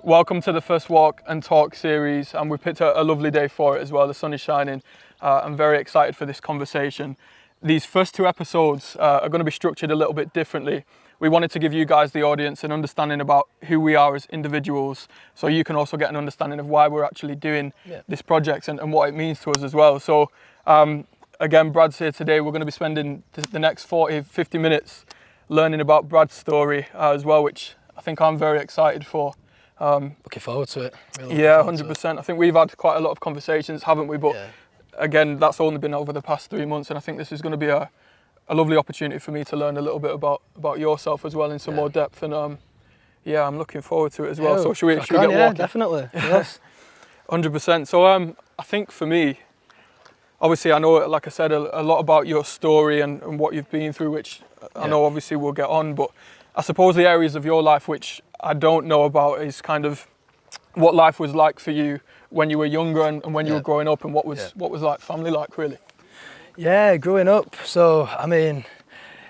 Welcome to the first walk and talk series, and we've picked a lovely day for it as well. The sun is shining. I'm very excited for this conversation. These first two episodes are going to be structured a little bit differently. We wanted to give you guys, the audience, an understanding about who we are as individuals, so you can also get an understanding of why we're actually doing this project and what it means to us as well. So again, Brad's here today. We're going to be spending the next 40-50 minutes learning about Brad's story as well, which I think I'm very excited for. Looking forward to it. Really 100%. I think we've had quite a lot of conversations, haven't we? But again, that's only been over the past 3 months, and I think this is going to be a lovely opportunity for me to learn a little bit about yourself as well in some more depth. And I'm looking forward to it as well. So should we get walking? Definitely. Yes. 100%. So I think for me, obviously I know, like I said, a lot about your story and what you've been through, which I know obviously we'll get on, but I suppose the areas of your life which I don't know about is kind of what life was like for you when you were younger and when you were growing up, and what was like family like, really. Yeah, growing up. So I mean,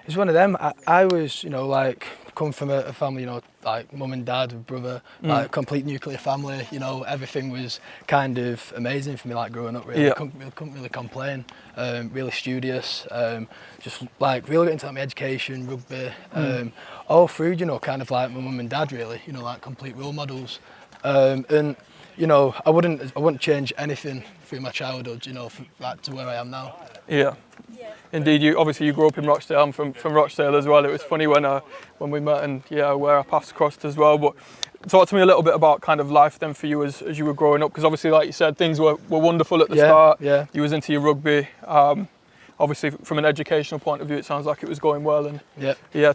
it's one of them. I was, come from a family, like mum and dad, brother, like complete nuclear family. Everything was kind of amazing for me, like growing up. Really, couldn't really complain. Really studious. Just like really getting into my education, rugby, all through, kind of like my mum and dad. Really, like complete role models. And I wouldn't change anything through my childhood. From, like, to where I am now. Yeah. Indeed, you grew up in Rochdale. I'm from Rochdale as well. It was funny when we met and where our paths crossed as well. But talk to me a little bit about kind of life then for you as you were growing up, because obviously, like you said, things were wonderful at the start. Yeah. You was into your rugby. Obviously, from an educational point of view, it sounds like it was going well. And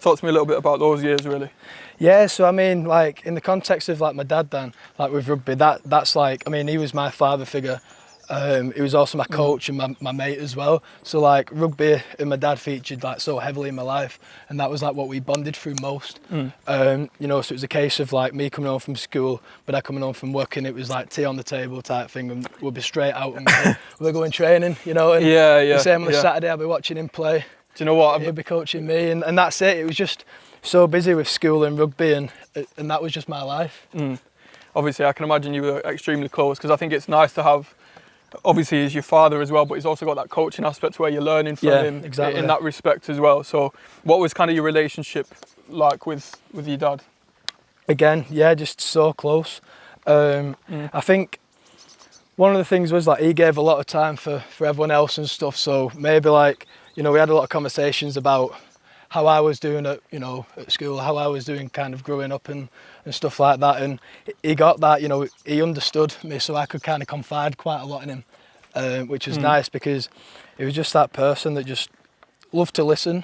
talk to me a little bit about those years, really. Yeah, so I mean, like in the context of like my dad, then, like with rugby, that's like, I mean, he was my father figure. He was also my coach and my mate as well. So like rugby and my dad featured like so heavily in my life, and that was like what we bonded through most. So it was a case of like me coming home from school, but I coming home from work, and it was like tea on the table type thing, and we'll be straight out and we'll go in training, and the same on a Saturday, I'll be watching him play. Do you know what? He'll be coaching me, and that's it. It was just so busy with school and rugby, and that was just my life. Obviously, I can imagine you were extremely close, because I think it's nice to have. Obviously, he's your father as well, but he's also got that coaching aspect where you're learning from him in that respect as well. So what was kind of your relationship like with your dad? Again, just so close. I think one of the things was like he gave a lot of time for everyone else and stuff. So maybe like, we had a lot of conversations about how I was doing at school, how I was doing kind of growing up and stuff like that. And he got that, he understood me, so I could kind of confide quite a lot in him, which was nice, because he was just that person that just loved to listen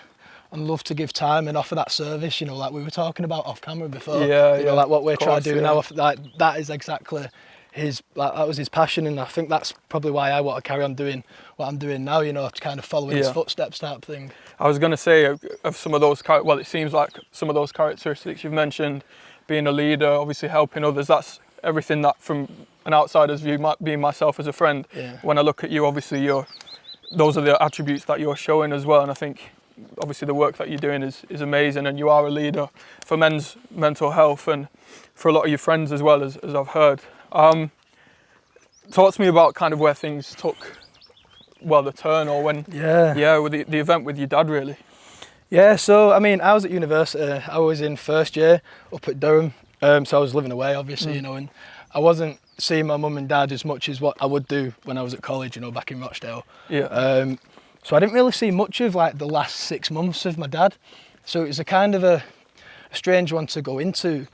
and loved to give time and offer that service, like we were talking about off camera before. Like what we're trying to do now, like that is exactly that was his passion, and I think that's probably why I want to carry on doing what I'm doing now, to kind of follow in his footsteps type thing. I was going to say of some of those, it seems like some of those characteristics you've mentioned, being a leader, obviously helping others, that's everything that from an outsider's view, being myself as a friend, when I look at you, obviously those are the attributes that you're showing as well. And I think obviously the work that you're doing is amazing, and you are a leader for men's mental health and for a lot of your friends as well, as I've heard. Talk to me about kind of where things took, the turn, or when, with the event with your dad, really. Yeah, so I mean, I was at university. I was in first year up at Durham, so I was living away, obviously, and I wasn't seeing my mum and dad as much as what I would do when I was at college, back in Rochdale. So I didn't really see much of like the last 6 months of my dad. So it was a kind of a strange one to go into.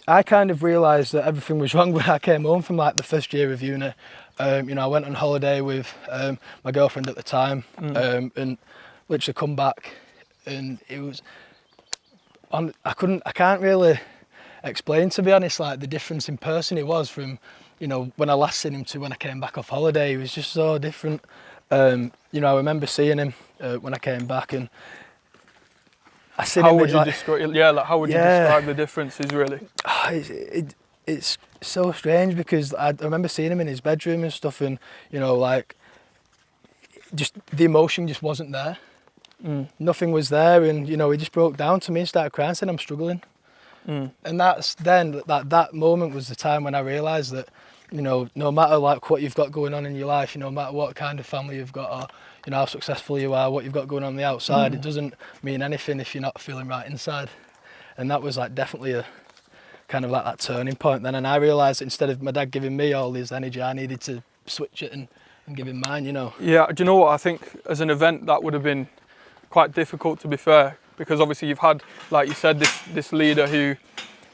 I kind of realised that everything was wrong when I came home from like the first year of uni. I went on holiday with my girlfriend at the time, and literally come back, and it was I can't really explain, to be honest, like the difference in person he was from when I last seen him to when I came back off holiday. He was just so different. I remember seeing him when I came back, and I seen him. How would you describe the differences, really? It's so strange, because I remember seeing him in his bedroom and stuff, and just the emotion just wasn't there. Nothing was there, and he just broke down to me and started crying, said I'm struggling. And that's then that moment was the time when I realised that, you know, no matter like what you've got going on in your life, you know, no matter what kind of family you've got, or you know how successful you are, what you've got going on the outside, it doesn't mean anything if you're not feeling right inside. And that was like definitely a kind of like that turning point then. And I realised that instead of my dad giving me all this energy, I needed to switch it and give him mine, you know. Yeah, do you know what? I think as an event that would have been quite difficult, to be fair, because obviously you've had, like you said, this leader who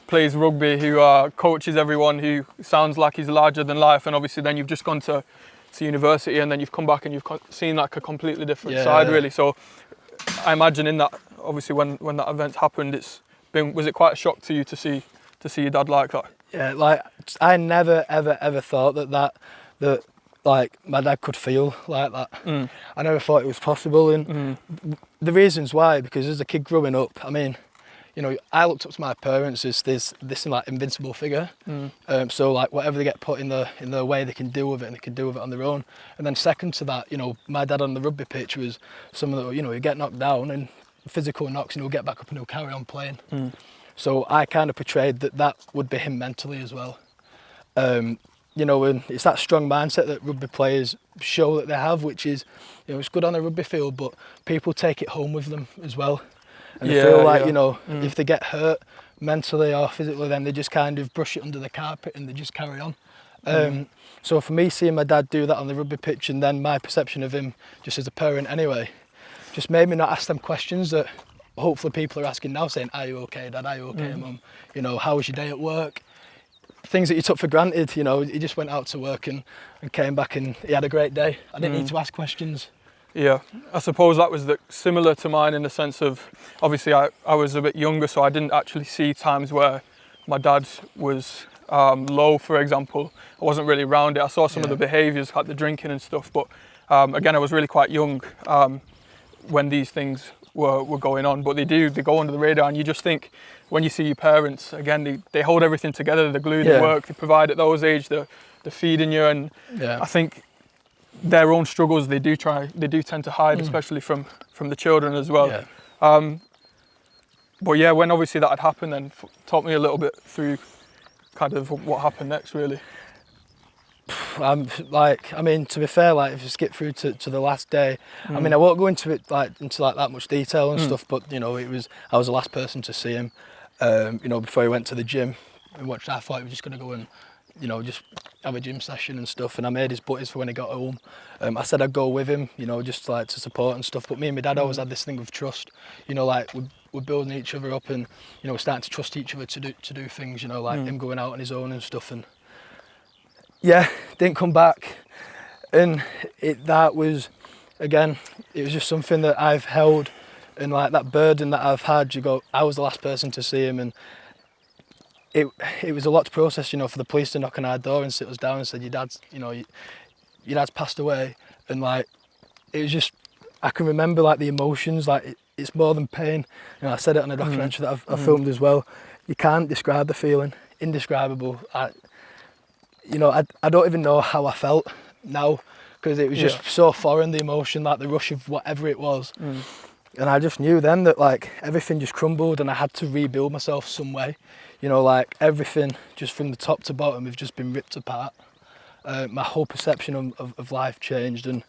plays rugby, who coaches everyone, who sounds like he's larger than life, and obviously then you've just gone to university, and then you've come back and you've seen like a completely different side, really. So I imagine in that, obviously when that event happened, was it quite a shock to you to see your dad like that? Yeah, like I never ever thought that like my dad could feel like that. I never thought it was possible, and the reasons why, because as a kid growing up, I mean, you know, I looked up to my parents as this like invincible figure. So like whatever they get put in their way, they can deal with it, and they can deal with it on their own. And then second to that, you know, my dad on the rugby pitch was someone that, you know, he'd get knocked down and physical knocks, and he'll get back up and he'll carry on playing. So I kind of portrayed that would be him mentally as well. You know, and it's that strong mindset that rugby players show that they have, which is, you know, it's good on a rugby field, but people take it home with them as well. And they feel like, you know, if they get hurt mentally or physically, then they just kind of brush it under the carpet and they just carry on. So for me, seeing my dad do that on the rugby pitch, and then my perception of him just as a parent anyway, just made me not ask them questions that hopefully people are asking now, saying, are you okay, Dad? Are you okay, Mum? You know, how was your day at work? Things that you took for granted, you know. He just went out to work and came back and he had a great day. I didn't need to ask questions. Yeah, I suppose that was similar to mine in the sense of, obviously I was a bit younger, so I didn't actually see times where my dad was low, for example. I wasn't really around it. I saw some of the behaviours, like the drinking and stuff, but again, I was really quite young when these things were going on, but they go under the radar, and you just think, when you see your parents, again, they hold everything together, they're glued at work, they provide at those age, they're feeding you, and I think their own struggles they do tend to hide, especially from the children as well. But yeah, when obviously that had happened, then talk me a little bit through kind of what happened next, really. I mean, to be fair, like if you skip through to the last day, I mean, I won't go into it into that much detail and stuff, but you know, I was the last person to see him. You know, before he went to the gym, and I thought he was just going to go and, you know, just have a gym session and stuff. And I made his buddies for when he got home. I said I'd go with him, you know, just like to support and stuff. But me and my dad always had this thing of trust, you know, like we're building each other up, and you know, we're starting to trust each other to do things, you know, like him going out on his own and stuff. And yeah, didn't come back, and that was, again, it was just something that I've held, and like that burden that I've had. You go, I was the last person to see him, and it was a lot to process, you know, for the police to knock on our door and sit us down and said, your dad's passed away, and like it was just, I can remember like the emotions, like it's more than pain. You know, I said it on a documentary that I've filmed as well. You can't describe the feeling, indescribable. I don't even know how I felt now, because it was just so foreign, the emotion, like the rush of whatever it was. And I just knew then that like everything just crumbled, and I had to rebuild myself some way. You know, like everything just from the top to bottom have just been ripped apart. My whole perception of life changed, and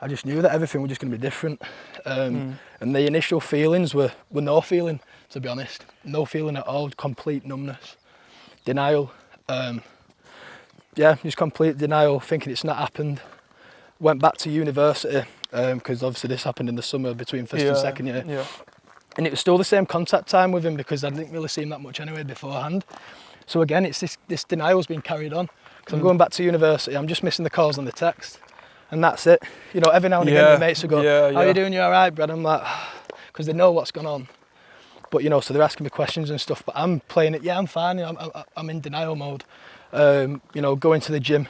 I just knew that everything was just going to be different. And the initial feelings were no feeling, to be honest. No feeling at all, complete numbness, denial. Just complete denial, thinking it's not happened. Went back to university, because obviously this happened in the summer between first and second year. And it was still the same contact time with him, because I didn't really see him that much anyway beforehand. So again, it's this denial's been carried on. Because I'm going back to university, I'm just missing the calls and the text. And that's it. You know, every now and again, my mates will go, how you doing, you all right, Brad? I'm like, because they know what's gone on. But, you know, so they're asking me questions and stuff, but I'm playing it, I'm fine, I'm in denial mode. You know, going to the gym,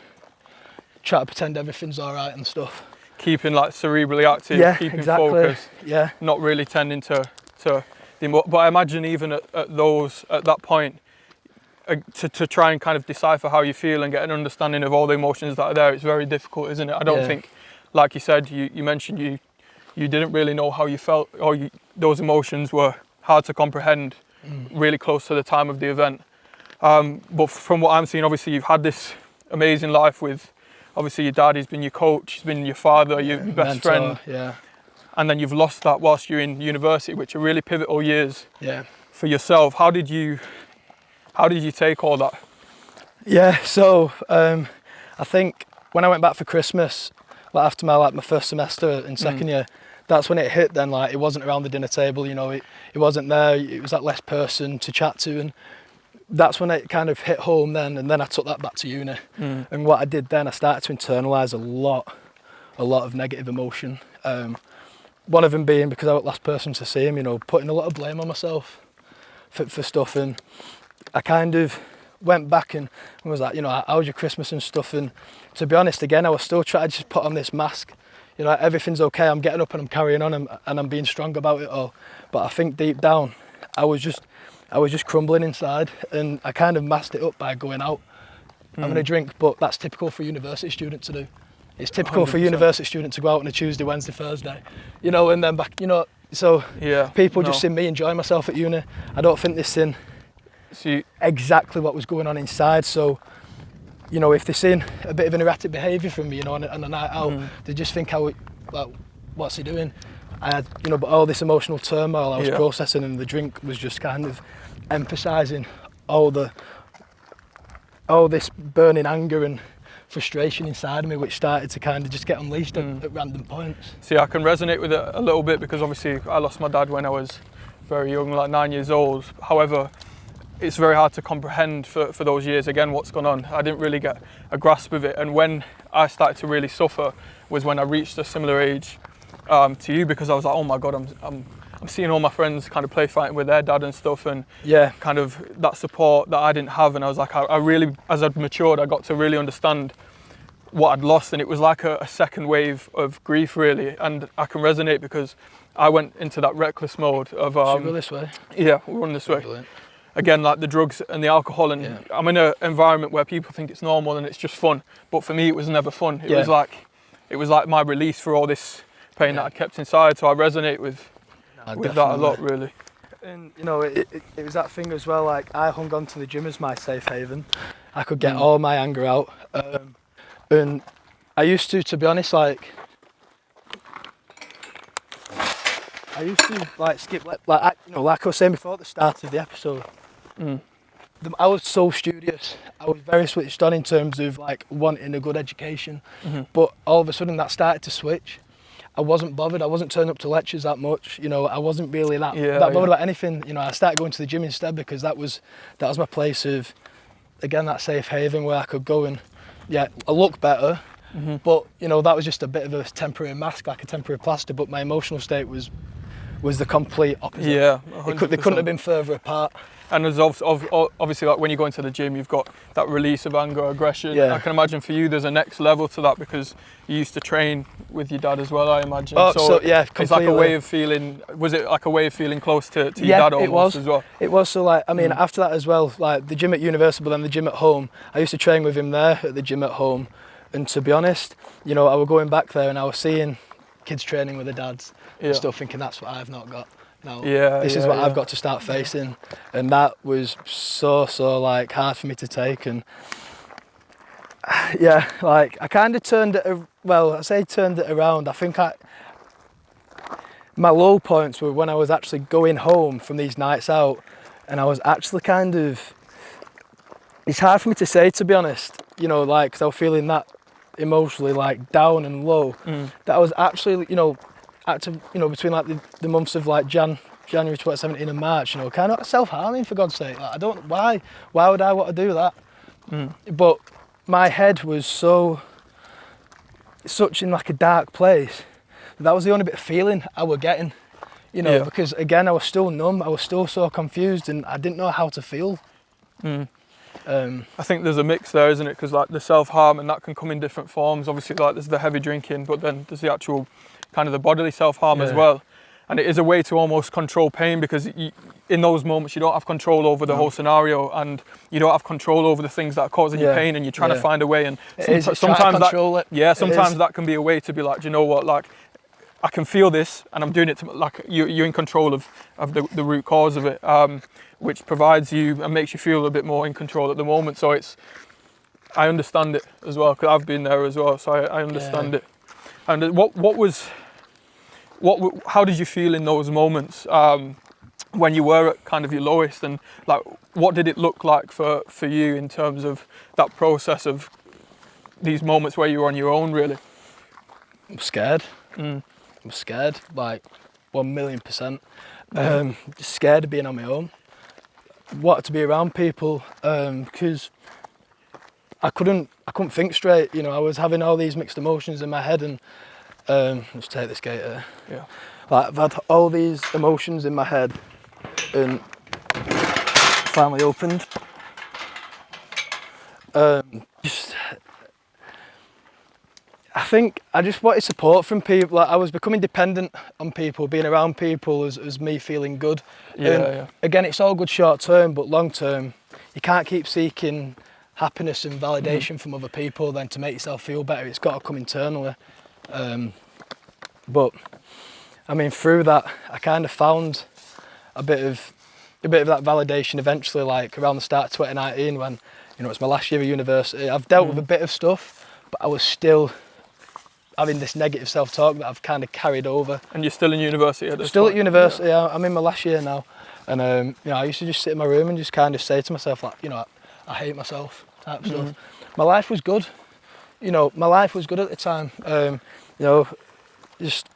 try to pretend everything's all right and stuff. Keeping like cerebrally active, keeping focused, not really tending to but I imagine even at that point, to try and kind of decipher how you feel and get an understanding of all the emotions that are there, it's very difficult, isn't it? I don't think, like you said, you mentioned you didn't really know how you felt, or those emotions were hard to comprehend really close to the time of the event. But from what I'm seeing, obviously you've had this amazing life with, obviously your dad, he's been your coach, he's been your father, your best mentor, friend. And then you've lost that whilst you're in university, which are really pivotal years for yourself. How did you take all that? Yeah, so I think when I went back for Christmas, like after my first semester in second year, that's when it hit then, like it wasn't around the dinner table, you know, it wasn't there, it was that less person to chat to, and that's when it kind of hit home then, and then I took that back to uni. And what I did then, I started to internalise a lot of negative emotion. One of them being because I was the last person to see him, you know, putting a lot of blame on myself for stuff, and I kind of went back and was like, you know, how was your Christmas and stuff, and to be honest, again, I was still trying to just put on this mask, you know, everything's okay, I'm getting up and I'm carrying on and I'm being strong about it all, but I think deep down, I was just crumbling inside, and I kind of masked it up by going out, having a drink, but that's typical for a university student to do. It's typical 100%. For a university student to go out on a Tuesday, Wednesday, Thursday, you know, and then back, you know, so people just see me enjoying myself at uni. I don't think they've seen exactly what was going on inside. So, you know, if they're seeing a bit of an erratic behaviour from me, you know, on a night out, they just think, like, what's he doing? I had, you know, but all this emotional turmoil I was processing, and the drink was just kind of emphasising all this burning anger and frustration inside of me, which started to kind of just get unleashed at random points. See, I can resonate with it a little bit, because obviously I lost my dad when I was very young, like 9 years old. However, it's very hard to comprehend for those years, again, what's gone on. I didn't really get a grasp of it, and when I started to really suffer was when I reached a similar age to you, because I was like, oh my God, I'm seeing all my friends kind of play fighting with their dad and stuff, and kind of that support that I didn't have. And I was like, I really, as I'd matured, I got to really understand what I'd lost, and it was like a second wave of grief, really. And I can resonate, because I went into that reckless mode of should we go this way? Yeah, we'll run this way. Brilliant. Again, like the drugs and the alcohol, and I'm in an environment where people think it's normal and it's just fun, but for me it was never fun. It was like my release for all this pain that I'd kept inside. So I resonate with that a lot, really. And you know, it was that thing as well, like I hung on to the gym as my safe haven. I could get all my anger out, and I used to be honest, like I used to like skip, like you know, like I was saying before at the start of the episode, I was so studious. I was very switched on in terms of like wanting a good education, but all of a sudden that started to switch. I wasn't bothered. I wasn't turning up to lectures that much. You know, I wasn't really that bothered about anything. You know, I started going to the gym instead, because that was my place of, again, that safe haven where I could go and I look better. But you know, that was just a bit of a temporary mask, like a temporary plaster. But my emotional state was the complete opposite. Yeah, they couldn't have been further apart. And there's obviously, like when you go into the gym, you've got that release of anger, aggression. I can imagine for you, there's a next level to that, because you used to train with your dad as well, I imagine. So yeah, completely. It's like a way of feeling. Was it like a way of feeling close to your dad almost as well? It was. So like, I mean, after that as well, like the gym at university, but then the gym at home. I used to train with him there at the gym at home, and to be honest, you know, I was going back there and I was seeing kids training with their dads and stuff, thinking that's what I've not got. Now, this is what I've got to start facing, and that was so like hard for me to take. And like I kind of turned it. I say turned it around. I think my low points were when I was actually going home from these nights out, and I was actually kind of. It's hard for me to say, to be honest. You know, like, 'cause I was feeling that emotionally like down and low. That I was actually, you know. Active, you know, between like the months of like January 2017 and March, you know, kind of self-harming, for God's sake. Like, I don't, why would I want to do that? But my head was such in like a dark place. That was the only bit of feeling I was getting, you know, because again, I was still numb, I was still so confused, and I didn't know how to feel. I think there's a mix there, isn't it? Because like the self-harm, and that can come in different forms. Obviously, like there's the heavy drinking, but then there's the actual kind of the bodily self-harm as well. And it is a way to almost control pain, because in those moments you don't have control over the whole scenario, and you don't have control over the things that are causing you pain, and you're trying to find a way. And sometimes that can be a way to be like, do you know what, like I can feel this, and I'm doing it to, like, you're in control of the root cause of it, which provides you and makes you feel a bit more in control at the moment. So I understand it as well, because I've been there as well, so I understand it. And how did you feel in those moments when you were at kind of your lowest, and like what did it look like for you in terms of that process of these moments where you were on your own, really? I'm scared. I'm scared, like 1,000,000%. Just scared of being on my own. Wanted to be around people, because I couldn't think straight. You know, I was having all these mixed emotions in my head, and let's take this gator. Yeah. Like, I've had all these emotions in my head, and finally opened. I think I just wanted support from people. Like, I was becoming dependent on people, being around people as me feeling good. Again, it's all good short term, but long term, you can't keep seeking happiness and validation from other people then to make yourself feel better. It's got to come internally. But I mean, through that, I kind of found a bit of that validation eventually, like around the start of 2019, when, you know, it's my last year of university. I've dealt with a bit of stuff, but I was still having this negative self-talk that I've kind of carried over. And you're still in university at this Still point? at university, yeah. I'm in my last year now. And, you know, I used to just sit in my room and just kind of say to myself, like, you know, I hate myself, type stuff. My life was good. You know, my life was good at the time. You know, just,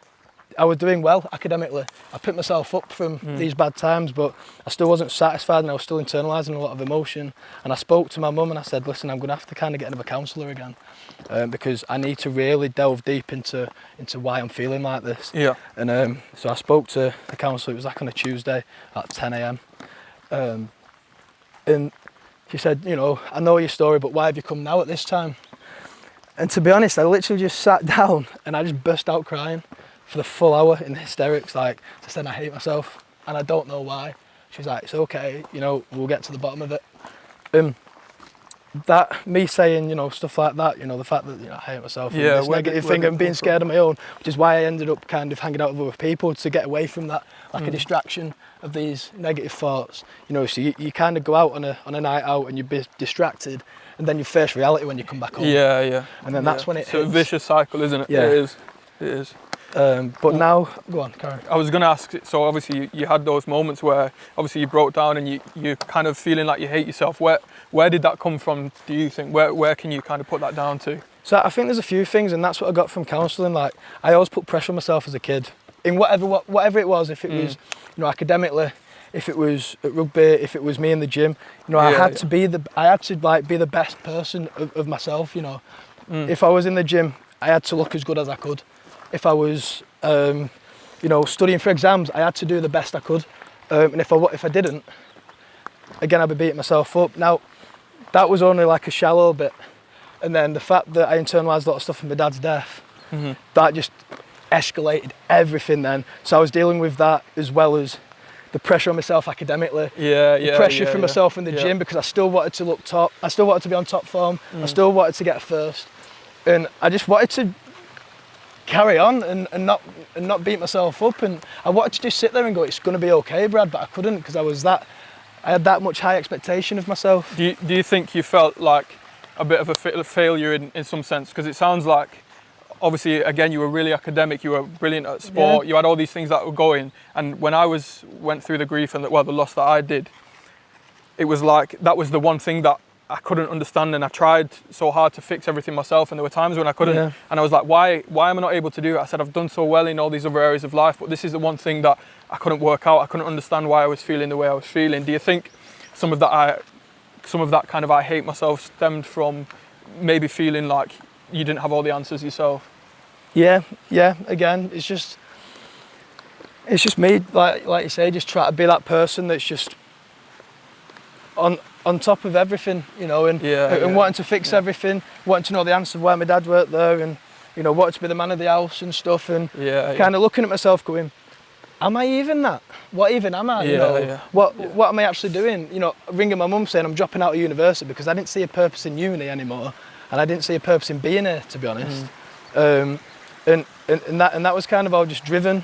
I was doing well academically. I picked myself up from these bad times, but I still wasn't satisfied, and I was still internalising a lot of emotion. And I spoke to my mum and I said, listen, I'm going to have to kind of get another counsellor again, because I need to really delve deep into why I'm feeling like this. Yeah. And so I spoke to the counsellor. It was like on a Tuesday at 10 a.m. And she said, you know, I know your story, but why have you come now at this time? And to be honest, I literally just sat down and I just burst out crying for the full hour in hysterics. Like, I said, I hate myself and I don't know why. She's like, it's okay, you know, we'll get to the bottom of it. That, me saying, you know, stuff like that, you know, the fact that, you know, I hate myself, and this negative thing and being scared on my own, which is why I ended up kind of hanging out with other people to get away from that, like a distraction of these negative thoughts. You know, so you kind of go out on a night out and you're distracted, and then you face reality when you come back home. Yeah. And then that's when it hits. It's a vicious cycle, isn't it? Yeah. It is. But now, go on, Karen. I was going to ask, so obviously you had those moments where obviously you broke down and you're kind of feeling like you hate yourself. Where did that come from, do you think? Where can you kind of put that down to? So I think there's a few things, and that's what I got from counselling. Like, I always put pressure on myself as a kid, in whatever it was, if it was, you know, academically, if it was at rugby, if it was me in the gym. You know, I had to be the best person of myself, you know. If I was in the gym, I had to look as good as I could. If I was, you know, studying for exams, I had to do the best I could. And if I didn't, again, I'd be beating myself up. Now, that was only like a shallow bit. And then the fact that I internalised a lot of stuff from my dad's death, that just escalated everything then. So I was dealing with that as well as the pressure on myself academically. The pressure from myself in the gym, because I still wanted to look top. I still wanted to be on top form. I still wanted to get first. And I just wanted to carry on and not beat myself up. And I wanted to just sit there and go, it's going to be okay, Brad, but I couldn't, because I had that much high expectation of myself. Do you think you felt like a bit of a failure in some sense? Because it sounds like, obviously, again, you were really academic, you were brilliant at sport, you had all these things that were going. And when I went through the grief and the loss that I did, it was like, that was the one thing that I couldn't understand, and I tried so hard to fix everything myself, and there were times when I couldn't. And I was like, why am I not able to do it? I said, I've done so well in all these other areas of life, but this is the one thing that I couldn't work out. I couldn't understand why I was feeling the way I was feeling. Do you think some of that kind of I hate myself stemmed from maybe feeling like you didn't have all the answers yourself? Yeah. Again, it's just me, like you say, just try to be that person that's just on top of everything, you know, and wanting to fix everything, wanting to know the answer of why my dad weren't there, and, you know, wanting to be the man of the house and stuff, and kind of looking at myself going, am I even that? What even am I? What am I actually doing? You know, ringing my mum saying I'm dropping out of university because I didn't see a purpose in uni anymore, and I didn't see a purpose in being here, to be honest. and that was kind of all just driven,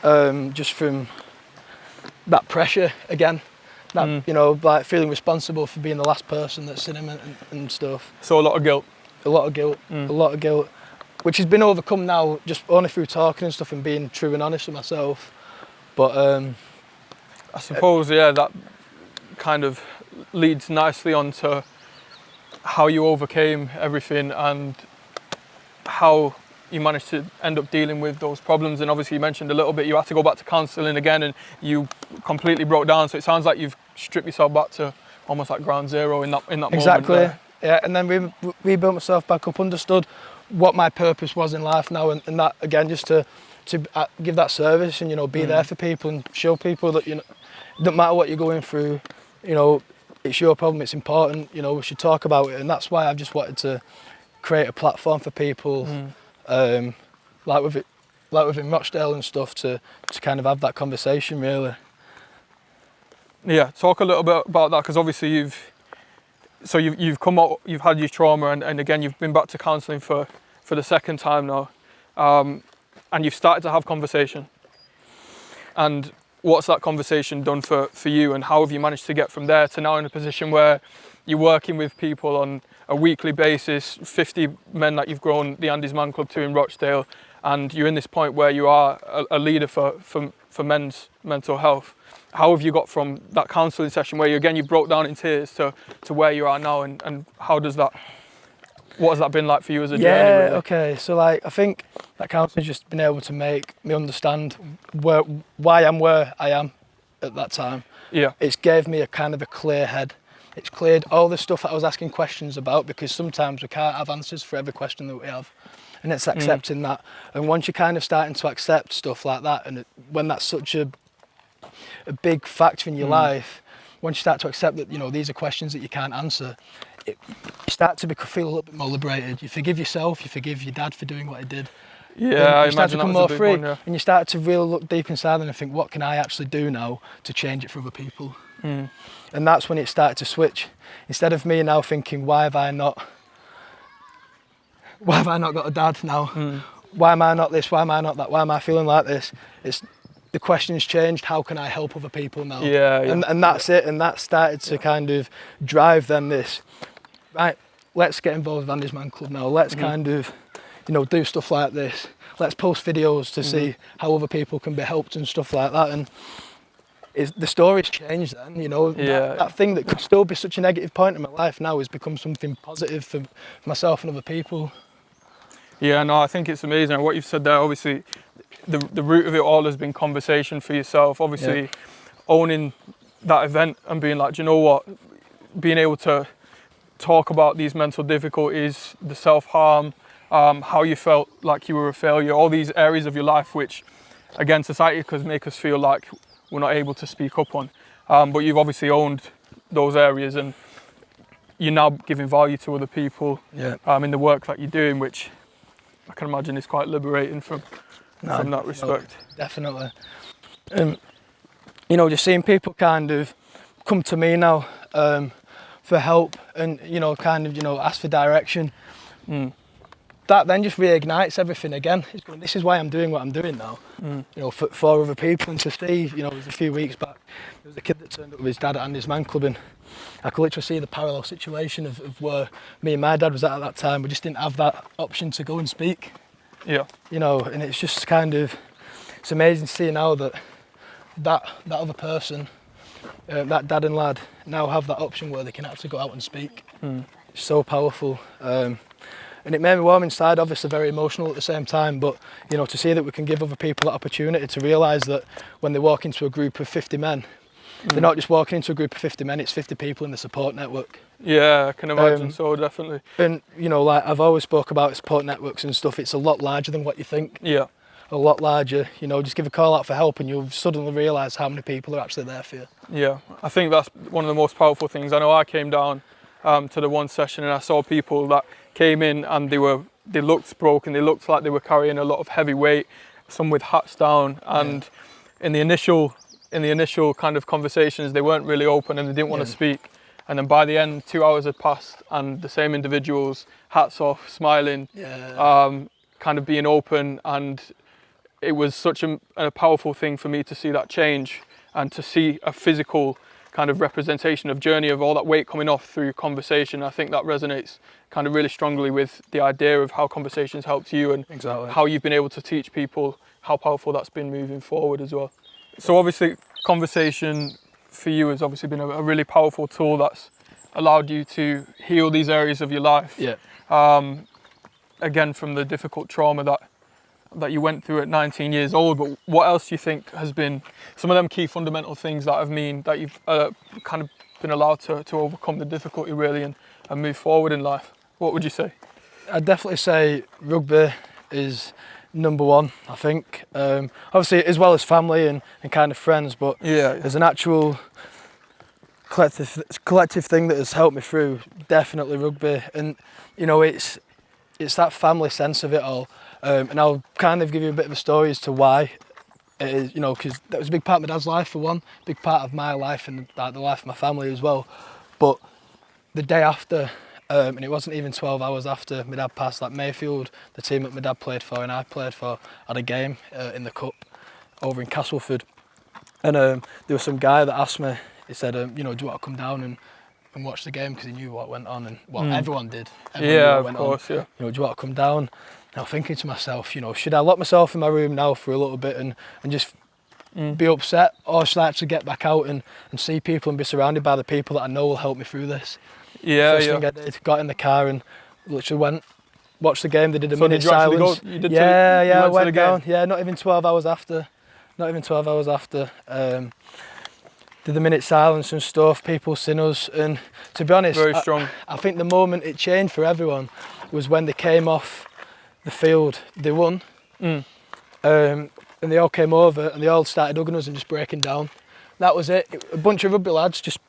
just from that pressure again. That, you know, like feeling responsible for being the last person that's in him and stuff. So a lot of guilt. A lot of guilt, which has been overcome now just only through talking and stuff and being true and honest with myself. But I suppose, yeah, that kind of leads nicely on to how you overcame everything and how you managed to end up dealing with those problems. And obviously you mentioned a little bit you had to go back to counselling again and you completely broke down. So it sounds like you've stripped yourself back to almost like ground zero in that exactly. moment. Yeah, and then rebuilt myself back up, understood what my purpose was in life now, and that again just to give that service and, you know, be there for people and show people that, you know, it doesn't matter what you're going through, you know, it's your problem, it's important, you know, we should talk about it. And that's why I've just wanted to create a platform for people, like within Rochdale and stuff, to kind of have that conversation, really. Yeah, talk a little bit about that, because obviously you've come out, you've had your trauma, and again you've been back to counselling for the second time now, and you've started to have conversation. And what's that conversation done for you, and how have you managed to get from there to now in a position where you're working with people on a weekly basis, 50 men that you've grown the Andy's Man Club to in Rochdale, and you're in this point where you are a leader for men's mental health. How have you got from that counselling session where you broke down in tears to where you are now, and what has that been like for you as a journey? Really? Okay, so like I think that counselling just been able to make me understand why I'm where I am at that time. Yeah. It's gave me a kind of a clear head. It's cleared all the stuff that I was asking questions about, because sometimes we can't have answers for every question that we have. And it's accepting that. And once you're kind of starting to accept stuff like that, and when that's such a big factor in your life, once you start to accept that, you know, these are questions that you can't answer, you start to feel a little bit more liberated. You forgive yourself, you forgive your dad for doing what he did. Yeah, you start to become more free, yeah. and you start to really look deep inside and think, what can I actually do now to change it for other people? And that's when it started to switch. Instead of me now thinking, why have I not got a dad now? Why am I not this? Why am I not that? Why am I feeling like this? It's the question's changed. How can I help other people now? Yeah. And that's it. And that started to kind of drive then this, right, let's get involved with Andy's Man Club now. Let's kind of, you know, do stuff like this. Let's post videos to see how other people can be helped and stuff like that. And the story's changed then, you know. That thing that could still be such a negative point in my life now has become something positive for myself and other people. Yeah, no, I think it's amazing. What you've said there, obviously, the root of it all has been conversation for yourself. Obviously, owning that event and being like, do you know what? Being able to talk about these mental difficulties, the self-harm, how you felt like you were a failure, all these areas of your life which, again, society could make us feel like we're not able to speak up on. But you've obviously owned those areas, and you're now giving value to other people in the work that you're doing, which I can imagine is quite liberating from that respect. Definitely. You know, just seeing people kind of come to me now for help and, you know, kind of, you know, ask for direction. That then just reignites everything again. It's going, this is why I'm doing what I'm doing now. You know, for other people, and to see, you know, it was a few weeks back, there was a kid that turned up with his dad at Andy's Man Club, and I could literally see the parallel situation of where me and my dad was at that time. We just didn't have that option to go and speak. Yeah. You know, and it's just kind of, it's amazing to see now that other person, that dad and lad, now have that option where they can actually go out and speak. It's so powerful. And it made me warm inside, obviously very emotional at the same time, but, you know, to see that we can give other people that opportunity to realise that when they walk into a group of 50 men, they're not just walking into a group of 50 men, it's 50 people in the support network. Yeah, I can imagine, so definitely. And, you know, like I've always spoke about support networks and stuff, it's a lot larger than what you think. Yeah. A lot larger, you know, just give a call out for help and you'll suddenly realise how many people are actually there for you. Yeah, I think that's one of the most powerful things. I know I came down to the one session and I saw people that came in and they looked broken, they looked like they were carrying a lot of heavy weight, some with hats down, and in the initial kind of conversations they weren't really open and they didn't want to speak. And then by the end, 2 hours had passed and the same individuals, hats off, smiling, kind of being open, and it was such a powerful thing for me to see that change and to see a physical kind of representation of journey of all that weight coming off through conversation. I think that resonates kind of really strongly with the idea of how conversations helped you and how you've been able to teach people, how powerful that's been moving forward as well. So obviously conversation for you has obviously been a really powerful tool that's allowed you to heal these areas of your life. Yeah. Again, from the difficult trauma that you went through at 19 years old, but what else do you think has been some of them key fundamental things that you've kind of been allowed to overcome the difficulty really and move forward in life? What would you say? I'd definitely say rugby is number one, I think. Obviously, as well as family and kind of friends, but there's an actual collective thing that has helped me through, definitely rugby. And, you know, it's that family sense of it all. And I'll kind of give you a bit of a story as to why it is, you know, because that was a big part of my dad's life for one, big part of my life and the life of my family as well. But the day after, and it wasn't even 12 hours after my dad passed, like Mayfield, the team that my dad played for and I played for, had a game in the cup over in Castleford. And there was some guy that asked me, he said, you know, do you want to come down and watch the game? Because he knew what went on, and well, everyone did. Everyone knew what went on. You know, do you want to come down? And I'm thinking to myself, you know, should I lock myself in my room now for a little bit and just be upset, or should I actually get back out and see people and be surrounded by the people that I know will help me through this? First thing I did, got in the car and literally went, watched the game. They did a minute silence. I went down. Yeah, not even 12 hours after. Did the minute silence and stuff, people seen us, and to be honest, very strong. I think the moment it changed for everyone was when they came off the field. They won, and they all came over and they all started hugging us and just breaking down. That was it. A bunch of rugby lads just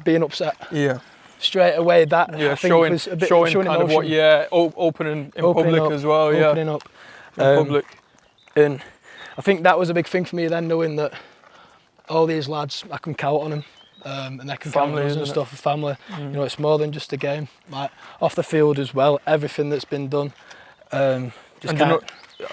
being upset. Yeah. Straight away, that I think was a bit showing kind emotion. Of what, opening in public up, as well. Yeah. Opening up in public, and I think that was a big thing for me then, knowing that all these lads, I can count on them, and they can count on us and stuff for family. You know, it's more than just a game. Like off the field as well, everything that's been done. I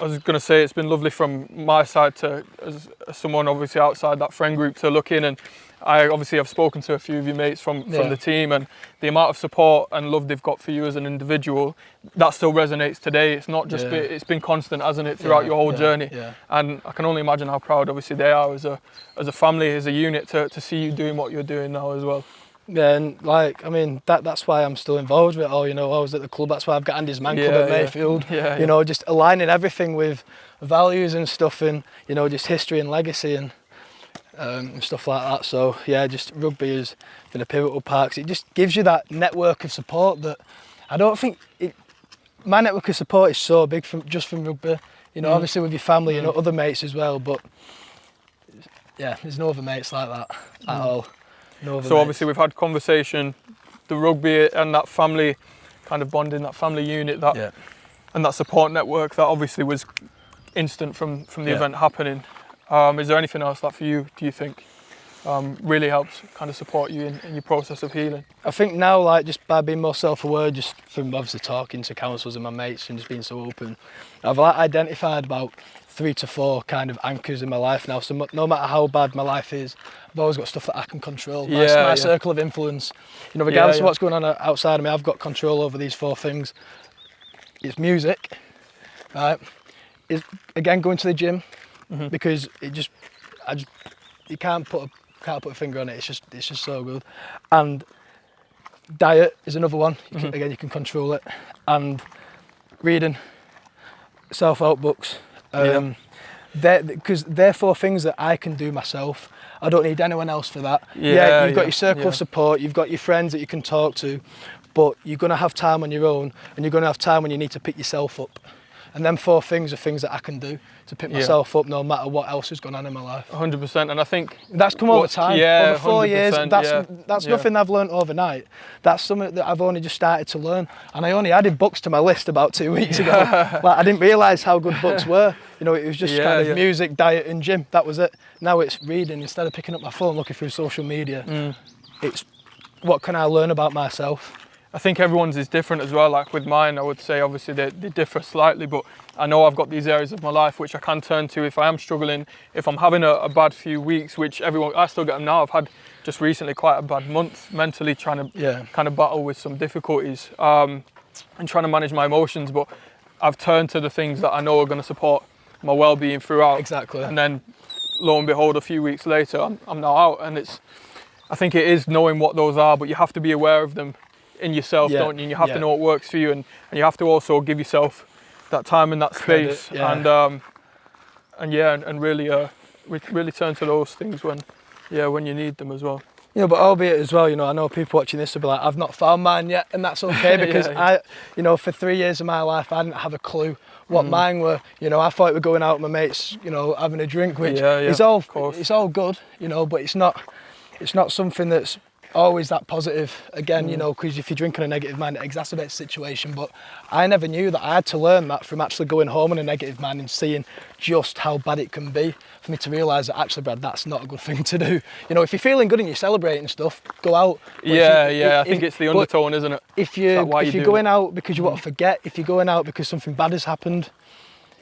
was going to say, it's been lovely from my side to, as someone obviously outside that friend group, to look in, and I obviously have spoken to a few of your mates from the team, and the amount of support and love they've got for you as an individual, that still resonates today. It's not just it's been constant, hasn't it, throughout your whole journey? And I can only imagine how proud obviously they are as a family, as a unit, to see you doing what you're doing now as well. Yeah, and like, I mean, that's why I'm still involved with it all, you know. I was at the club, that's why I've got Andy's Man Club at Mayfield. You know, just aligning everything with values and stuff, and, you know, just history and legacy and stuff like that. So yeah, just rugby has been a pivotal part, 'cause it just gives you that network of support that I don't think my network of support is so big from rugby, you know. Obviously with your family and other mates as well, but yeah, there's no other mates like that at all. No other so mates. Obviously we've had conversation, the rugby and that family kind of bonding, that family unit, and that support network that obviously was instant from the event happening. Is there anything else that for you, do you think, really helps kind of support you in your process of healing? I think now, like, just by being more self-aware, just from obviously talking to counsellors and my mates and just being so open, I've like identified about 3 to 4 kind of anchors in my life now. So no matter how bad my life is, I've always got stuff that I can control. My circle of influence, you know, regardless of what's going on outside of me, I've got control over these 4 things. It's music, right? It's, again, going to the gym, because you can't put a finger on it. It's just so good. And diet is another one. Again, you can control it. And reading, self-help books. Because they're 4 things that I can do myself. I don't need anyone else for that. You've got your circle of support, you've got your friends that you can talk to, but you're going to have time on your own, and you're going to have time when you need to pick yourself up. And them 4 things are things that I can do to pick myself up, no matter what else is going on in my life. 100%, and I think that's come over time. Over 4 years, that's nothing I've learned overnight. That's something that I've only just started to learn, and I only added books to my list about 2 weeks ago. Like, I didn't realise how good books were. You know, it was just kind of music, diet, and gym. That was it. Now it's reading. Instead of picking up my phone, looking through social media, it's what can I learn about myself. I think everyone's is different as well. Like with mine, I would say obviously they differ slightly, but I know I've got these areas of my life which I can turn to if I am struggling, if I'm having a bad few weeks, which I still get them now. I've had just recently quite a bad month mentally, trying to kind of battle with some difficulties and trying to manage my emotions, but I've turned to the things that I know are going to support my well-being throughout. Exactly. And then lo and behold, a few weeks later, I'm now out, and I think it is knowing what those are, but you have to be aware of them in yourself, don't you? And you have to know what works for you, and you have to also give yourself that time and that space, and really turn to those things when you need them as well. But albeit as well, I know people watching this will be like, I've not found mine yet, and that's okay, because for 3 years of my life, I didn't have a clue what mine were. I thought we were going out with my mates, having a drink, which is all good, but it's not something that's always that positive again, because if you drink on a negative mind, it exacerbates the situation. But I never knew that. I had to learn that from actually going home on a negative mind and seeing just how bad it can be, for me to realise that actually, Brad, that's not a good thing to do. If you're feeling good and you're celebrating stuff, go out. I think it's the undertone, isn't it? If you're going out because you want to forget, if you're going out because something bad has happened,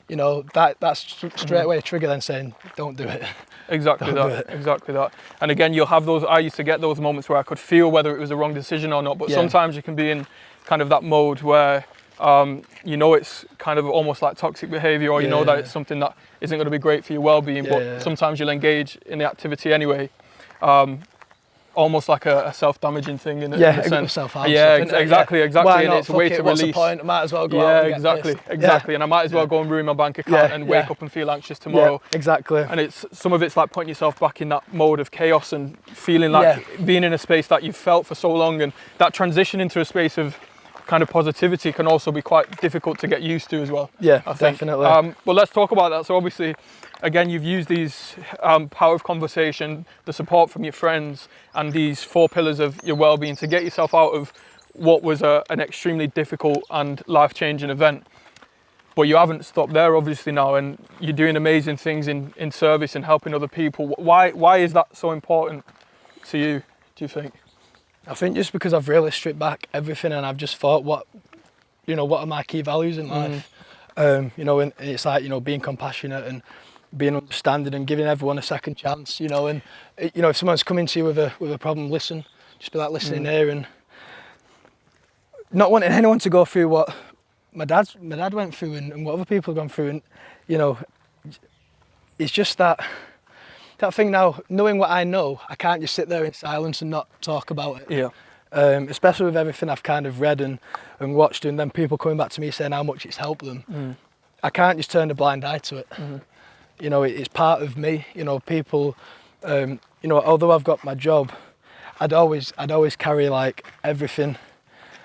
that's straight away a trigger then saying, don't do it. Exactly that. And again, you'll have those, I used to get those moments where I could feel whether it was the wrong decision or not, but sometimes you can be in kind of that mode where it's kind of almost like toxic behaviour, or that it's something that isn't going to be great for your well-being, but sometimes you'll engage in the activity anyway. Almost like a self-damaging thing in a sense. Exactly. And it's a way to what's release. The point? I might as well go out and exactly. And I might as well go and ruin my bank account and wake up and feel anxious tomorrow. Yeah, exactly. And some of it's like putting yourself back in that mode of chaos and feeling like being in a space that you've felt for so long, and that transition into a space of kind of positivity can also be quite difficult to get used to as well. Yeah, I think. definitely. But let's talk about that. So obviously, again, you've used these power of conversation, the support from your friends, and these 4 pillars of your well-being to get yourself out of what was an extremely difficult and life-changing event. But you haven't stopped there, obviously, now, and you're doing amazing things in service and helping other people. Why is that so important to you, do you think? I think just because I've really stripped back everything, and I've just thought, what are my key values in life? And it's like, being compassionate and being understanding and giving everyone a second chance, and if someone's coming to you with a problem, listen, just be like listening here, and not wanting anyone to go through what my dad went through and what other people have gone through, and it's just that thing now, knowing what I know, I can't just sit there in silence and not talk about it. Especially with everything I've kind of read and watched, and then people coming back to me saying how much it's helped them. I can't just turn a blind eye to it. It's part of me. People, although I've got my job, I'd always carry like everything,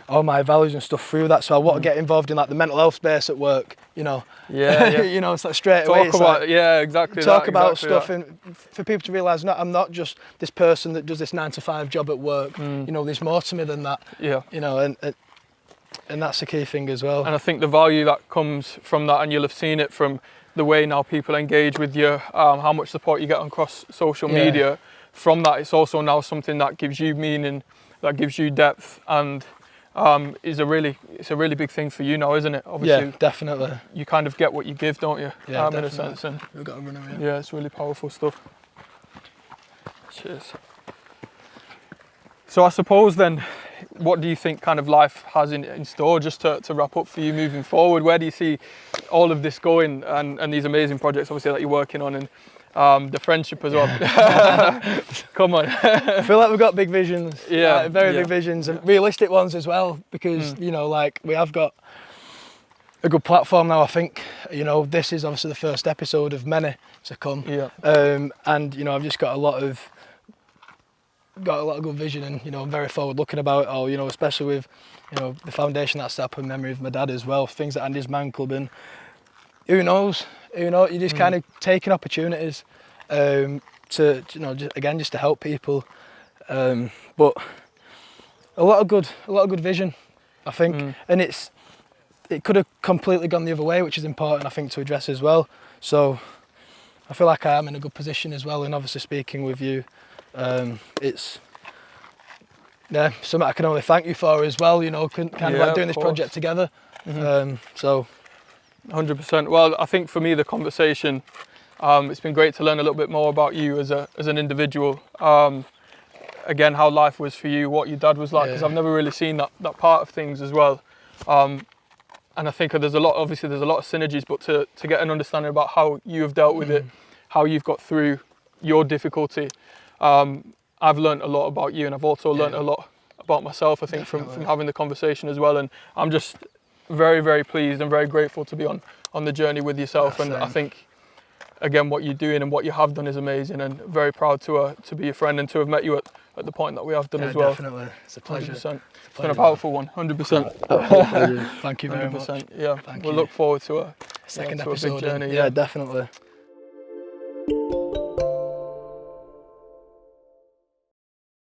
all my values and stuff through that. So I want to get involved in like the mental health space at work. It's like straight away. Talk about stuff, and for people to realise, I'm not just this person that does this 9-to-5 job at work. There's more to me than that. And that's the key thing as well. And I think the value that comes from that, and you'll have seen it from the way now people engage with you, how much support you get across social media. From that, it's also now something that gives you meaning, that gives you depth, and it's a really big thing for you now, isn't it? Obviously, definitely. You kind of get what you give, don't you? In a sense, and we've got to run away. Yeah, it's really powerful stuff. Cheers. So I suppose then, what do you think kind of life has in store, just to wrap up for you moving forward? Where do you see all of this going, and these amazing projects obviously that you're working on, and the friendship as well? Come on. I feel like we've got big visions. Big visions, and realistic ones as well, because we have got a good platform now. I think this is obviously the first episode of many to come. And I've just got a lot of good vision, and I'm very forward looking about it all, especially with the foundation that's set up in memory of my dad as well, things at Andy's Man Club, and who knows, you're just kind of taking opportunities to just to help people, but a lot of good vision, I think. And it could have completely gone the other way, which is important, I think, to address as well. So I feel like I am in a good position as well, and obviously speaking with you, yeah, something I can only thank you for as well. You know, kind of like doing this course. project together. So 100%. Well, I think for me, the conversation, it's been great to learn a little bit more about you as an individual. Again, how life was for you, what your dad was like, because I've never really seen that part of things as well. And I think there's a lot of synergies, but to get an understanding about how you have dealt with it, how you've got through your difficulty. I've learned a lot about you, and I've also learned a lot about myself, I think, from having the conversation as well. And I'm just very, very pleased and very grateful to be on the journey with yourself. And I think, again, what you're doing and what you have done is amazing, and very proud to be your friend and to have met you at the point that we have done as well. Definitely, it's a pleasure. 100%. It's been a powerful one, 100%. Thank you very 100%. much. Yeah, Thank we'll you. look forward to a Second to a episode. big journey. Yeah, definitely.